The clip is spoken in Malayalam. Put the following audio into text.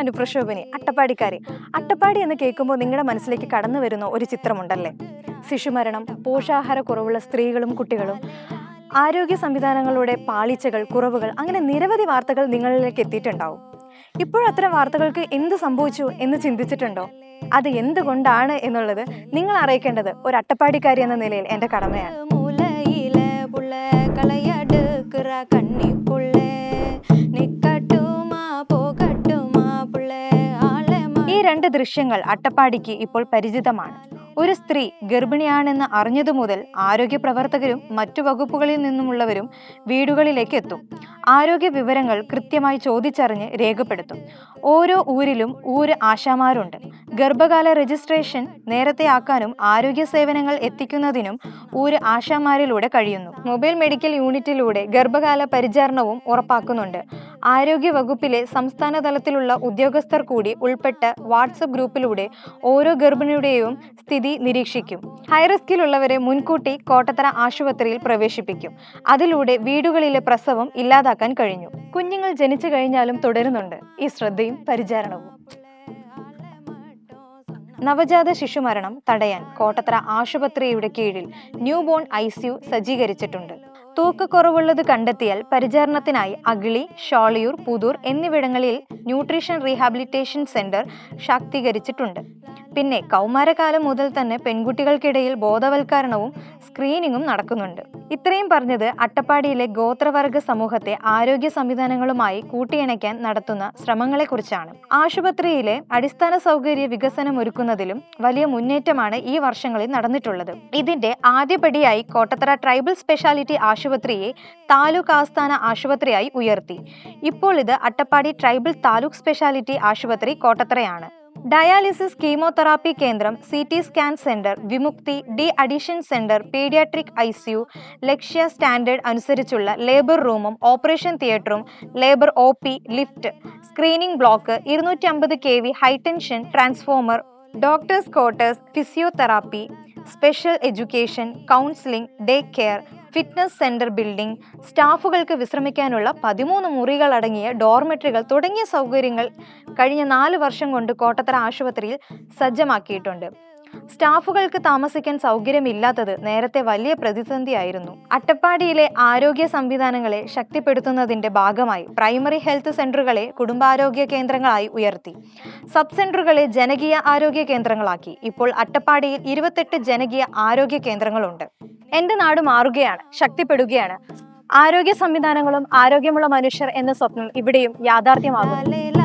അനുപ്രക്ഷോഭനി അട്ടപ്പാടിക്കാരി. അട്ടപ്പാടി എന്ന് കേൾക്കുമ്പോൾ നിങ്ങളുടെ മനസ്സിലേക്ക് കടന്നു വരുന്ന ഒരു ചിത്രമുണ്ടല്ലേ? ശിശുമരണം, പോഷകാഹാരക്കുറവുള്ള സ്ത്രീകളും കുട്ടികളും, ആരോഗ്യ സംവിധാനങ്ങളുടെ പാളിച്ചകൾ, കുറവുകൾ, അങ്ങനെ നിരവധി വാർത്തകൾ നിങ്ങളിലേക്ക് എത്തിയിട്ടുണ്ടാവും. ഇപ്പോഴത്തരം വാർത്തകൾക്ക് എന്ത് സംഭവിച്ചു എന്ന് ചിന്തിച്ചിട്ടുണ്ടോ? അത് എന്തുകൊണ്ടാണ് എന്നുള്ളത് നിങ്ങൾ അറിയിക്കേണ്ടത് ഒരു അട്ടപ്പാടിക്കാരി എന്ന നിലയിൽ എൻ്റെ കടമയാണ്. ഈ രണ്ട് ദൃശ്യങ്ങൾ അട്ടപ്പാടിക്ക് ഇപ്പോൾ പരിചിതമാണ്. ഒരു സ്ത്രീ ഗർഭിണിയാണെന്ന് അറിഞ്ഞതു മുതൽ ആരോഗ്യ പ്രവർത്തകരും മറ്റു വകുപ്പുകളിൽ നിന്നുമുള്ളവരും വീടുകളിലേക്ക് എത്തും. ആരോഗ്യ വിവരങ്ങൾ കൃത്യമായി ചോദിച്ചറിഞ്ഞ് രേഖപ്പെടുത്തും. ഓരോ ഊരിലും ആശാമാരുണ്ട്. ഗർഭകാല രജിസ്ട്രേഷൻ നേരത്തെ ആക്കാനും ആരോഗ്യ സേവനങ്ങൾ എത്തിക്കുന്നതിനും ആശാമാരിലൂടെ കഴിയുന്നു. മൊബൈൽ മെഡിക്കൽ യൂണിറ്റിലൂടെ ഗർഭകാല പരിചരണവും ഉറപ്പാക്കുന്നുണ്ട്. ആരോഗ്യ വകുപ്പിലെ സംസ്ഥാന തലത്തിലുള്ള ഉദ്യോഗസ്ഥർ കൂടി ഉൾപ്പെട്ട വാട്സപ്പ് ഗ്രൂപ്പിലൂടെ ഓരോ ഗർഭിണിയുടെയും സ്ഥിതി നിരീക്ഷിക്കും. ഹൈറിസ്കിലുള്ളവരെ മുൻകൂട്ടി കോട്ടത്തറ ആശുപത്രിയിൽ പ്രവേശിപ്പിക്കും. അതിലൂടെ വീടുകളിലെ പ്രസവം ഇല്ലാതാക്കാൻ കഴിഞ്ഞു. കുഞ്ഞുങ്ങൾ ജനിച്ചു കഴിഞ്ഞാലും തുടരുന്നുണ്ട് ഈ ശ്രദ്ധയും പരിചരണവും. നവജാത ശിശുമരണം തടയാൻ കോട്ടത്തറ ആശുപത്രിയുടെ കീഴിൽ ന്യൂബോൺ ICU സജ്ജീകരിച്ചിട്ടുണ്ട്. തൂക്കക്കുറവുള്ളത് കണ്ടെത്തിയാൽ പരിചരണത്തിനായി അഗളി, ഷോളിയൂർ, പുതൂർ എന്നിവിടങ്ങളിൽ ന്യൂട്രീഷൻ റീഹാബിലിറ്റേഷൻ സെന്റർ ശാക്തീകരിച്ചിട്ടുണ്ട്. പിന്നെ കൗമാരകാലം മുതൽ തന്നെ പെൺകുട്ടികൾക്കിടയിൽ ബോധവൽക്കരണവും സ്ക്രീനിങ്ങും നടക്കുന്നുണ്ട്. ഇത്രയും പറഞ്ഞത് അട്ടപ്പാടിയിലെ ഗോത്രവർഗ സമൂഹത്തെ ആരോഗ്യ സംവിധാനങ്ങളുമായി കൂട്ടിയിണയ്ക്കാൻ നടത്തുന്ന ശ്രമങ്ങളെക്കുറിച്ചാണ്. ആശുപത്രിയിലെ അടിസ്ഥാന സൗകര്യ വികസനം ഒരുക്കുന്നതിലും വലിയ മുന്നേറ്റമാണ് ഈ വർഷങ്ങളിൽ നടന്നിട്ടുള്ളത്. ഇതിന്റെ ആദ്യപടിയായി കോട്ടത്തറ ട്രൈബൽ സ്പെഷ്യാലിറ്റി ആശുപത്രിയെ താലൂക്ക് ആസ്ഥാന ആശുപത്രിയായി ഉയർത്തി. ഇപ്പോൾ ഇത് അട്ടപ്പാടി ട്രൈബൽ താലൂക്ക് സ്പെഷ്യാലിറ്റി ആശുപത്രി കോട്ടത്തറയാണ്. ഡയാലിസിസ്, കീമോതെറാപ്പി കേന്ദ്രം, CT scan centre, Vimukthi, de addiction centre, paediatric ICU, Lakshya standard അനുസരിച്ചുള്ള ലേബർ റൂമും ഓപ്പറേഷൻ തിയേറ്ററും, labour OP, lift, screening block, 250 kV high tension transformer, doctors quarters, physiotherapy, special education, counselling, day care, fitness centre building, സ്റ്റാഫുകൾക്ക് വിശ്രമിക്കാനുള്ള 13 മുറികളടങ്ങിയ ഡോർമെട്രികൾ തുടങ്ങിയ സൗകര്യങ്ങൾ കഴിഞ്ഞ 4 വർഷം കൊണ്ട് കോട്ടത്തറ ആശുപത്രിയിൽ സജ്ജമാക്കിയിട്ടുണ്ട്. സ്റ്റാഫുകൾക്ക് താമസിക്കാൻ സൗകര്യമില്ലാത്തത് നേരത്തെ വലിയ പ്രതിസന്ധിയായിരുന്നു. അട്ടപ്പാടിയിലെ ആരോഗ്യ സംവിധാനങ്ങളെ ശക്തിപ്പെടുത്തുന്നതിന്റെ ഭാഗമായി പ്രൈമറി ഹെൽത്ത് സെന്ററുകളെ കുടുംബാരോഗ്യ കേന്ദ്രങ്ങളായി ഉയർത്തി. സബ് സെന്ററുകളെ ജനകീയ ആരോഗ്യ കേന്ദ്രങ്ങളാക്കി. ഇപ്പോൾ അട്ടപ്പാടിയിൽ 28 ജനകീയ ആരോഗ്യ കേന്ദ്രങ്ങളുണ്ട്. എന്റെ നാട് മാറുകയാണ്, ശക്തിപ്പെടുകയാണ്. ആരോഗ്യ സംവിധാനങ്ങളും ആരോഗ്യമുള്ള മനുഷ്യർ എന്ന സ്വപ്നം ഇവിടെയും യാഥാർത്ഥ്യമാകുന്നു.